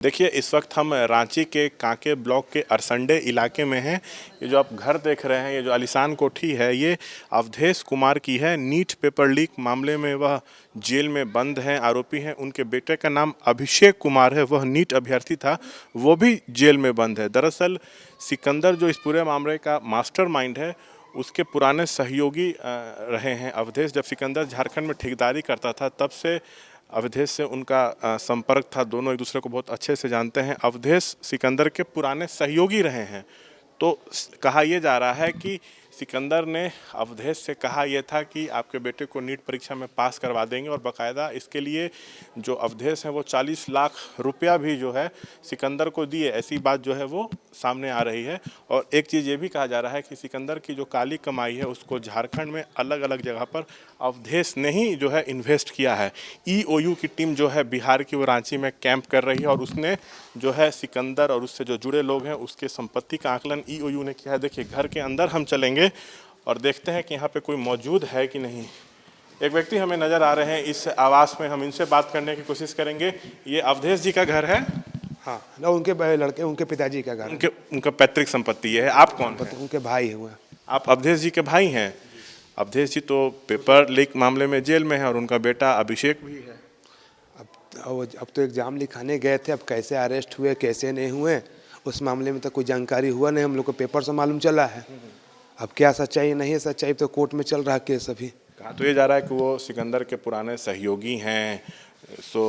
देखिए, इस वक्त हम रांची के कांके ब्लॉक के अरसंडे इलाके में हैं। ये जो आप घर देख रहे हैं, ये जो आलीशान कोठी है, ये अवधेश कुमार की है। नीट पेपर लीक मामले में वह जेल में बंद हैं, आरोपी हैं। उनके बेटे का नाम अभिषेक कुमार है, वह नीट अभ्यर्थी था, वो भी जेल में बंद है। दरअसल सिकंदर जो इस पूरे मामले का मास्टरमाइंड है, उसके पुराने सहयोगी रहे हैं अवधेश। जब सिकंदर झारखंड में ठेकेदारी करता था, तब से अवधेश से उनका संपर्क था। दोनों एक दूसरे को बहुत अच्छे से जानते हैं। अवधेश सिकंदर के पुराने सहयोगी रहे हैं। तो कहा यह जा रहा है कि सिकंदर ने अवधेश से कहा यह था कि आपके बेटे को नीट परीक्षा में पास करवा देंगे, और बाकायदा इसके लिए जो अवधेश हैं वो 40 लाख रुपया भी जो है सिकंदर को दिए। ऐसी बात जो है वो सामने आ रही है। और एक चीज़ ये भी कहा जा रहा है कि सिकंदर की जो काली कमाई है उसको झारखंड में अलग अलग जगह पर अवधेश ने ही जो है इन्वेस्ट किया है। ईओयू की टीम जो है बिहार की, वो रांची में कैंप कर रही है, और उसने जो है सिकंदर और उससे जो जुड़े लोग हैं उसके संपत्ति का आकलन ईओयू ने किया है। देखिए, घर के अंदर हम चलेंगे और देखते हैं कि यहाँ पे कोई मौजूद है कि नहीं। एक व्यक्ति हमें नज़र आ रहे हैं इस आवास में, हम इनसे बात करने की कोशिश करेंगे। ये अवधेश जी का घर है? हाँ ना, उनके लड़के, उनके पिताजी का घर। उनका पैतृक संपत्ति ये है। आप कौन हैं? उनके भाई हुए। आप अवधेश जी के भाई हैं? अवधेश जी तो पेपर लीक मामले में जेल में है, और उनका बेटा अभिषेक भी है। अब तो एग्जाम लिखाने गए थे, अब कैसे अरेस्ट हुए कैसे नहीं हुए उस मामले में तो कोई जानकारी हुआ नहीं। हम लोग को पेपर से मालूम चला है। अब क्या सच्चाई नहीं है, सच्चाई तो कोर्ट में चल रहा है केस अभी। कहा तो ये जा रहा है कि वो सिकंदर के पुराने सहयोगी हैं, सो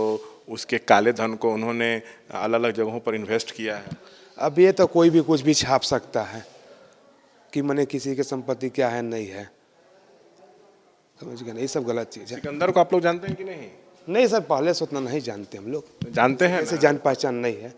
उसके काले धन को उन्होंने अलग अलग जगहों पर इन्वेस्ट किया है। अब ये तो कोई भी कुछ भी छाप सकता है कि मैंने किसी की संपत्ति क्या है नहीं है, समझ गए? नहीं, सब गलत चीज़ है। सिकंदर को आप लोग जानते हैं कि नहीं? नहीं सर, पहले से उतना नहीं जानते हम लोग। जानते हैं ऐसे ना? जान पहचान नहीं है।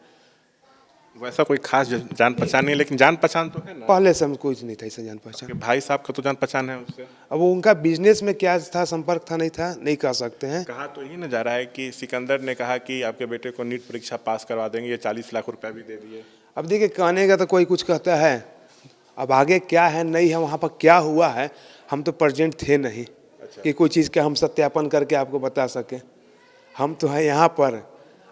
वैसा कोई खास जान पहचान नहीं है, लेकिन जान पहचान तो है ना? पहले से हम कुछ नहीं था ऐसे जान पहचान। आपके भाई साहब का तो जान पहचान है उससे। अब वो उनका बिजनेस में क्या था, संपर्क था नहीं था, नहीं कह सकते हैं। कहा तो यही न जा रहा है कि सिकंदर ने कहा कि आपके बेटे को नीट परीक्षा पास करवा देंगे, ये 40 लाख रुपया भी दे दिए। अब देखिए, कहने का तो कोई कुछ कहता है, अब आगे क्या है नहीं है, वहाँ पर क्या हुआ है, हम तो प्रेजेंट थे नहीं। अच्छा। कि कोई चीज़ का हम सत्यापन करके आपको बता सकें। हम तो हैं यहाँ पर।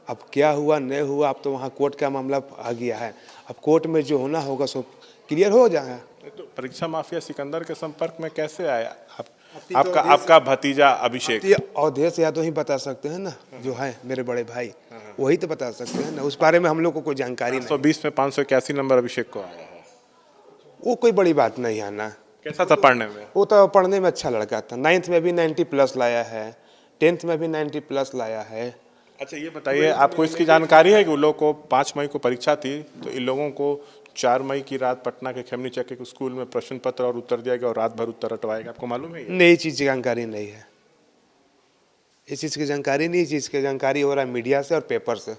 अब क्या हुआ नहीं हुआ, अब तो वहाँ कोर्ट का मामला आ गया है। अब कोर्ट में जो होना होगा सब क्लियर हो जाएगा। तो परीक्षा माफिया सिकंदर के संपर्क में कैसे आया? आपका भतीजा अभिषेक? अवधेश यादव ही बता सकते हैं ना, जो है मेरे बड़े भाई, वही तो बता सकते हैं ना। उस बारे में हम लोग को कोई जानकारी नहीं। 120 में 581 नंबर अभिषेक को आया है। वो कोई बड़ी बात नहीं है ना। कैसा था पढ़ने में? वो तो पढ़ने में अच्छा लड़का था। 9th में भी 90+ लाया है, 10th में भी 90+ लाया है। अच्छा, ये बताइए, आपको इसकी जानकारी है कि उन लोगों को 5 मई को परीक्षा थी, तो इन लोगों को 4 मई की रात पटना के खेमनी चक्की के स्कूल में प्रश्न पत्र और उत्तर दिया गया, और रात भर उत्तर रटवाएगा? आपको मालूम है? नहीं, चीज़ की जानकारी नहीं है। इस चीज़ की जानकारी नहीं, चीज़ की जानकारी हो रहा है मीडिया से और पेपर से।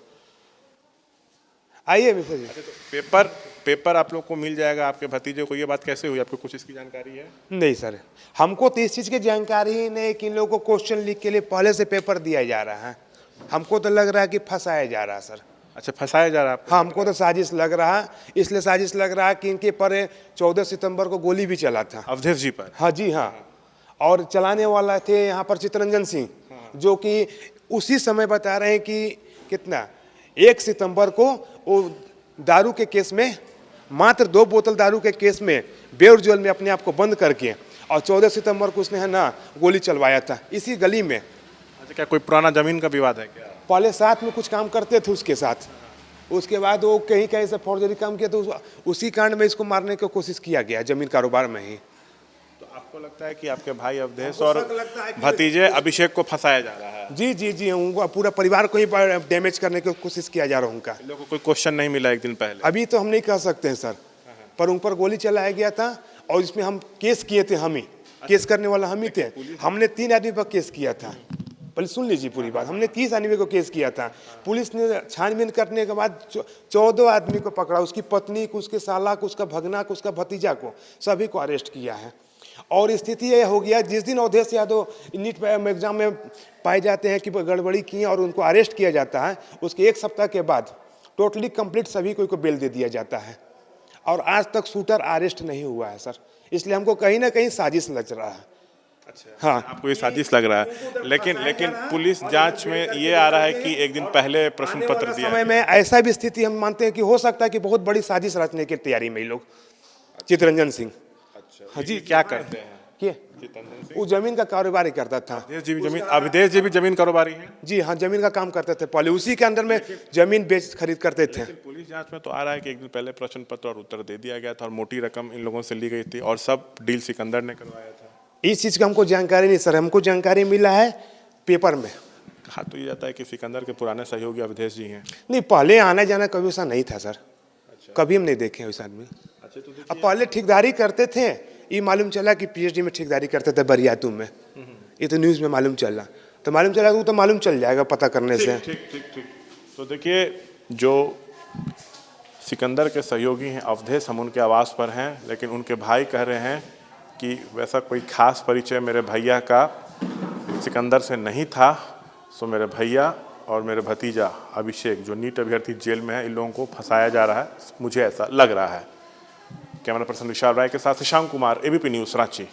आइए मिश्र जी। तो पेपर आप लोग को मिल जाएगा आपके भतीजे को, ये बात कैसे हुई? आपको कुछ इसकी जानकारी है? नहीं सर, हमको तो इस चीज़ की जानकारी ही नहीं कि इन लोगों को क्वेश्चन लिख के लिए पहले से पेपर दिया जा रहा है। हमको तो लग रहा है कि फंसाया जा रहा है सर। अच्छा, फंसाया जा रहा है? हाँ, हमको तो साजिश लग रहा है। इसलिए साजिश लग रहा है कि इनके पर 14 सितंबर को गोली भी चला था अवधेश जी पर? हाँ जी हाँ। और चलाने वाला थे यहाँ पर चितरंजन सिंह, जो कि उसी समय बता रहे हैं कि कितना 1 सितंबर को वो दारू के केस में, मात्र 2 बोतल दारू के केस में बेउर जेल में अपने आप को बंद करके, और 14 सितंबर को उसने है ना गोली चलवाया था इसी गली में। अच्छा, क्या कोई पुराना जमीन का विवाद है क्या? पहले साथ में कुछ काम करते थे उसके साथ। उसके बाद वो कहीं कहीं से फौर्जरी काम किया, तो उसी कांड में इसको मारने की कोशिश किया गया, जमीन कारोबार में ही। तो आपको लगता है कि आपके भाई अवधेश और भतीजे अभिषेक को फंसाया जा रहा है? जी जी जी, उनको पूरा परिवार को ही डैमेज करने की कोशिश किया जा रहा है उनका। लोगों को कोई क्वेश्चन नहीं मिला एक दिन पहले? अभी तो हम नहीं कह सकते हैं सर, पर उन पर गोली चलाया गया था, और इसमें हम केस किए थे। हम ही केस करने वाला हम ही थे। हमने 3 आदमी पर केस किया था। पहले सुन लीजिए पूरी बात। हमने 30 आदमी को केस किया था। पुलिस ने छानबीन करने के बाद 14 आदमी को पकड़ा। उसकी पत्नी को, उसके साला को, उसका भगना को, उसका भतीजा को, सभी को अरेस्ट किया है। और स्थिति यह हो गया, जिस दिन अवधेश यादव नीट एग्जाम में पाए जाते हैं कि गड़बड़ी की और उनको अरेस्ट किया जाता है, उसके 1 सप्ताह के बाद टोटली कंप्लीट सभी को बेल दे दिया जाता है। और आज तक शूटर अरेस्ट नहीं हुआ है सर। इसलिए हमको कहीं ना कहीं साजिश लग रहा है अच्छा, हाँ आपको ये साजिश लग रहा है, लेकिन पुलिस जांच में ये आ रहा है कि एक दिन पहले प्रश्न पत्र दिया समय में ऐसा भी स्थिति हम मानते हैं कि हो सकता है कि बहुत बड़ी साजिश रचने की तैयारी में ये लोग चितरंजन सिंह। अच्छा, हाँ जी, क्या करते हैं के चितरंजन सिंह? वो जमीन का कारोबार ही करता था। अवधेश जी भी जमीन कारोबारी हैं। जी हाँ, जमीन का काम करते थे, पहले उसी के अंदर में जमीन बेच खरीद करते थे। लेकिन पुलिस जांच में तो आ रहा है कि एक दिन पहले प्रश्न पत्र और उत्तर दे दिया गया था और मोटी रकम इन लोगों से ली गई थी और सब डील सिकंदर ने करवाया था। इस चीज का हमको जानकारी नहीं सर, हमको जानकारी मिला है पेपर में। कहा तो ये जाता है कि सिकंदर के पुराने सहयोगी अवधेश जी हैं। नहीं, पहले आना जाना कभी ऐसा नहीं था सर, कभी हम नहीं देखे वैसा आदमी। अच्छा, तो अब पहले ठेकेदारी करते थे, ये मालूम चला कि पीएचडी में ठेकेदारी करते थे बरियातू में, ये तो न्यूज़ में मालूम चला, तो मालूम चला वो तो मालूम चल जाएगा पता करने से। ठीक। तो देखिए, जो सिकंदर के सहयोगी हैं अवधेश, हम उनके आवास पर हैं, लेकिन उनके भाई कह रहे हैं कि वैसा कोई खास परिचय मेरे भैया का सिकंदर से नहीं था। सो मेरे भैया और मेरे भतीजा अभिषेक जो नीट अभ्यर्थी जेल में है, इन लोगों को फंसाया जा रहा है, मुझे ऐसा लग रहा है। कैमरा पर्सन विशाल राय के साथ शशांक कुमार, एबीपी न्यूज़, रांची।